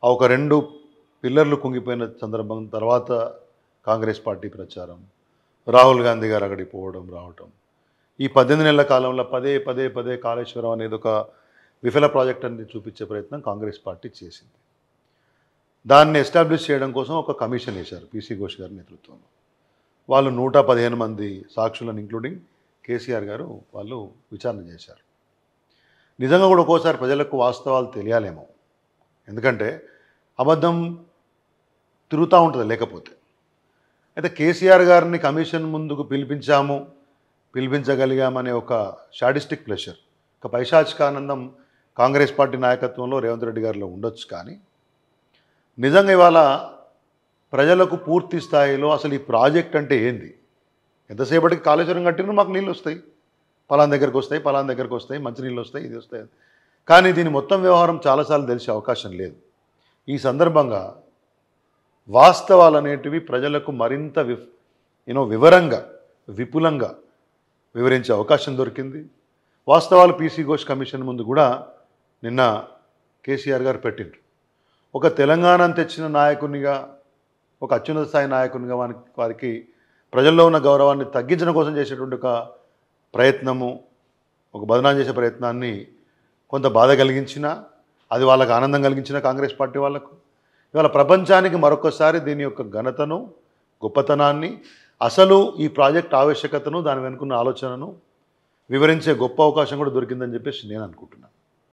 ఒక 2 పిల్లర్లు కుంగిపోయిన సందర్భం తర్వాత కాంగ్రెస్ పార్టీ ప్రచారం, రాహుల్ గాంధీ గారు అక్కడికి పోవడం, రావటం. ఈ 18 నెలల కాలంలో పదే పదే పదే కాళేశ్వరం అనేది ఒక విఫల ప్రాజెక్ట్ అని చూపించే ప్రయత్నం కాంగ్రెస్ పార్టీ చేసింది. దాన్ని ఎస్టాబ్లిష్ చేయడం కోసం ఒక కమిషన్ వేశారు పీసీ ఘోష్ గారి నేతృత్వంలో. వాళ్ళు 115 మంది సాక్షులను ఇంక్లూడింగ్ కేసీఆర్ గారు వాళ్ళు విచారణ చేశారు. నిజంగా కూడా ఒక్కోసారి ప్రజలకు వాస్తవాలు తెలియాలేమో. ఎందుకంటే అబద్ధం తిరుగుతూ ఉంటుంది లేకపోతే. అయితే కేసీఆర్ గారిని కమిషన్ ముందుకు పిలిపించగలిగామనే ఒక షాడిస్టిక్ ప్రెషర్, ఒక పైశాచికానందం కాంగ్రెస్ పార్టీ నాయకత్వంలో రేవంత్ రెడ్డి గారిలో ఉండొచ్చు. కానీ నిజంగా ఇవాళ ప్రజలకు పూర్తి స్థాయిలో అసలు ఈ ప్రాజెక్ట్ అంటే ఏంది, ఎంతసేపటికి కాళేశ్వరం కట్టినా మాకు నీళ్ళు వస్తాయి, పలానా దగ్గరకు వస్తాయి, మంచినీళ్ళు వస్తాయి, ఇది వస్తాయి. కానీ దీని మొత్తం వ్యవహారం చాలాసార్లు తెలిసే అవకాశం లేదు. ఈ సందర్భంగా వాస్తవాలు అనేటివి ప్రజలకు మరింత వివరంగా విపులంగా వివరించే అవకాశం దొరికింది. వాస్తవాలు పీసీ ఘోష్ కమిషన్ ముందు కూడా నిన్న కేసీఆర్ గారు పెట్టిండ్రు. ఒక తెలంగాణను తెచ్చిన నాయకునిగా, ఒక అత్యున్నత స్థాయి నాయకునిగా వారికి ప్రజల్లో ఉన్న గౌరవాన్ని తగ్గించడం కోసం చేసేటువంటి ఒక ప్రయత్నము, ఒక బదనాం చేసే ప్రయత్నాన్ని కొంత బాధ కలిగించినా, అది వాళ్ళకు ఆనందం కలిగించిన కాంగ్రెస్ పార్టీ వాళ్ళకు ఇవాళ ప్రపంచానికి మరొకసారి దీని యొక్క ఘనతను, గొప్పతనాన్ని, అసలు ఈ ప్రాజెక్ట్ ఆవశ్యకతను, దాని వెనుకున్న ఆలోచనను వివరించే గొప్ప అవకాశం కూడా దొరికిందని చెప్పేసి నేను అనుకుంటున్నాను.